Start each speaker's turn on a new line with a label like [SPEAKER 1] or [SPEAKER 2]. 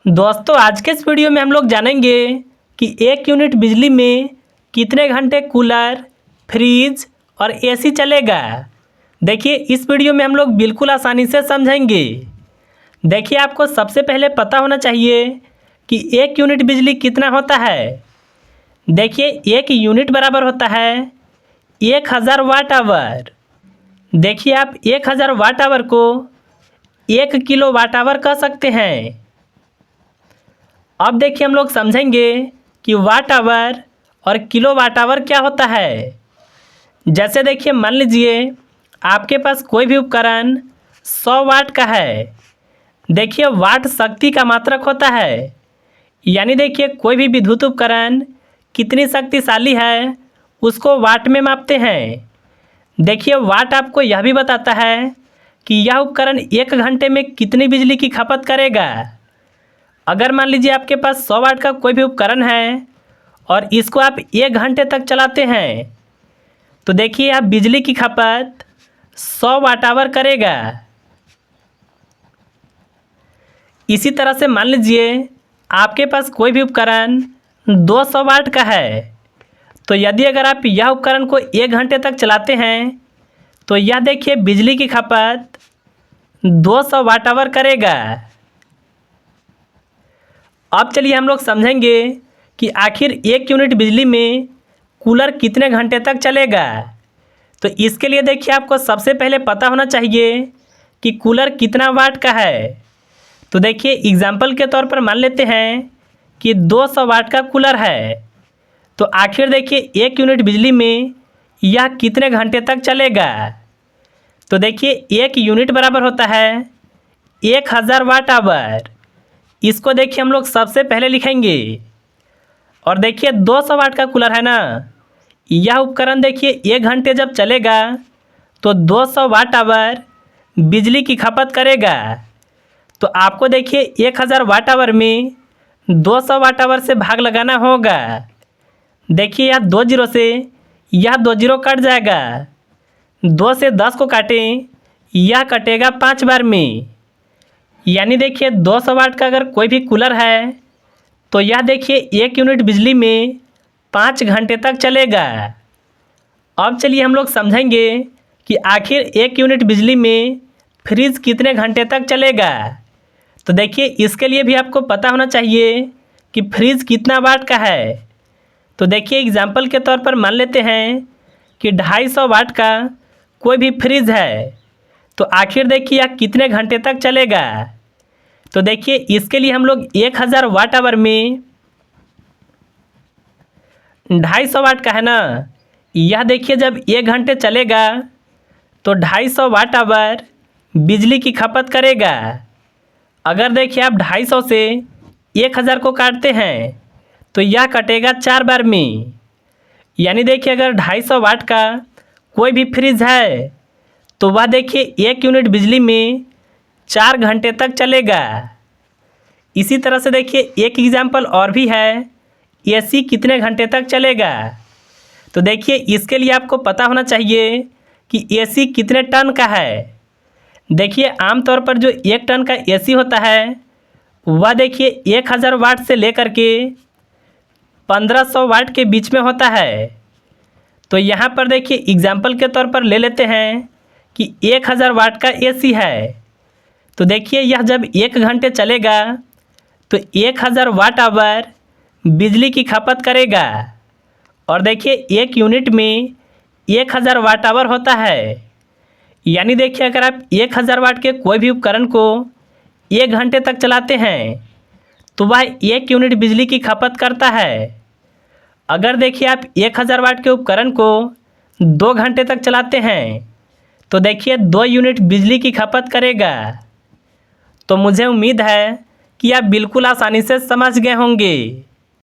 [SPEAKER 1] दोस्तों आज के इस वीडियो में हम लोग जानेंगे कि 1 यूनिट बिजली में कितने घंटे कूलर, फ्रिज और एसी चलेगा। देखिए इस वीडियो में हम लोग बिल्कुल आसानी से समझेंगे। देखिए आपको सबसे पहले पता होना चाहिए कि 1 यूनिट बिजली कितना होता है। देखिए 1 यूनिट बराबर होता है 1000 वाट आवर। देखिए आप 1000 वाट आवर को 1 किलो वाट आवर कह सकते हैं। अब देखिए हम लोग समझेंगे कि वाट आवर और किलो वाट आवर क्या होता है। जैसे देखिए मान लीजिए आपके पास कोई भी उपकरण 100 वाट का है। देखिए वाट शक्ति का मात्रक होता है, यानी देखिए कोई भी विद्युत उपकरण कितनी शक्तिशाली है उसको वाट में मापते हैं। देखिए वाट आपको यह भी बताता है कि यह उपकरण 1 घंटे में कितनी बिजली की खपत करेगा। अगर मान लीजिए आपके पास 100 वाट का कोई भी उपकरण है और इसको आप 1 घंटे तक चलाते हैं तो देखिए आप बिजली की खपत 100 वाट आवर करेगा। इसी तरह से मान लीजिए आपके पास कोई भी उपकरण 200 वाट का है तो यदि अगर आप यह उपकरण को 1 घंटे तक चलाते हैं तो यह देखिए बिजली की खपत 200 वाट आवर करेगा। अब चलिए हम लोग समझेंगे कि आखिर 1 यूनिट बिजली में कूलर कितने घंटे तक चलेगा। तो इसके लिए देखिए आपको सबसे पहले पता होना चाहिए कि कूलर कितना वाट का है। तो देखिए एग्जाम्पल के तौर पर मान लेते हैं कि 200 वाट का कूलर है। तो आखिर देखिए 1 यूनिट बिजली में यह कितने घंटे तक चलेगा। तो देखिए 1 यूनिट बराबर होता है 1000 वाट आवर। इसको देखिए हम लोग सबसे पहले लिखेंगे। और देखिए 200 वाट का कूलर है ना, यह उपकरण देखिए 1 घंटे जब चलेगा तो 200 वाट आवर बिजली की खपत करेगा। तो आपको देखिए 1000 वाट आवर में 200 वाट आवर से भाग लगाना होगा। देखिए यह 2 जीरो से यह 2 जीरो कट जाएगा। 2 से 10 को काटें, यह कटेगा 5 बार में। यानी देखिए 200 वाट का अगर कोई भी कूलर है तो यह देखिए 1 यूनिट बिजली में 5 घंटे तक चलेगा। अब चलिए हम लोग समझेंगे कि आखिर 1 यूनिट बिजली में फ्रिज कितने घंटे तक चलेगा। तो देखिए इसके लिए भी आपको पता होना चाहिए कि फ्रिज कितना वाट का है। तो देखिए एग्जाम्पल के तौर पर मान लेते हैं कि 250 वाट का कोई भी फ्रिज है तो आखिर देखिए यह कितने घंटे तक चलेगा। तो देखिए इसके लिए हम लोग 1000 वाट आवर में 250 वाट का है ना, यह देखिए जब 1 घंटे चलेगा तो 250 वाट आवर बिजली की खपत करेगा। अगर देखिए आप 250 से 1000 को काटते हैं तो यह कटेगा 4 बार में। यानी देखिए अगर 250 वाट का कोई भी फ्रिज है तो वह देखिए 1 यूनिट बिजली में 4 घंटे तक चलेगा। इसी तरह से देखिए एक एग्जाम्पल और भी है, एसी कितने घंटे तक चलेगा। तो देखिए इसके लिए आपको पता होना चाहिए कि एसी कितने टन का है। देखिए आमतौर पर जो 1 टन का एसी होता है वह देखिए 1000 वाट से लेकर के 1500 वाट के बीच में होता है। तो यहाँ पर देखिए एग्जाम्पल के तौर पर ले लेते हैं कि 1000 वाट का एसी है। तो देखिए यह जब 1 घंटे चलेगा तो 1000 वाट आवर बिजली की खपत करेगा। और देखिए 1 यूनिट में 1000 वाट आवर होता है। यानी देखिए अगर आप 1000 वाट के कोई भी उपकरण को 1 घंटे तक चलाते हैं तो वह 1 यूनिट बिजली की खपत करता है। अगर देखिए आप 1000 वाट के उपकरण को 2 घंटे तक चलाते हैं तो देखिए 2 यूनिट बिजली की खपत करेगा। तो मुझे उम्मीद है कि आप बिल्कुल आसानी से समझ गए होंगे।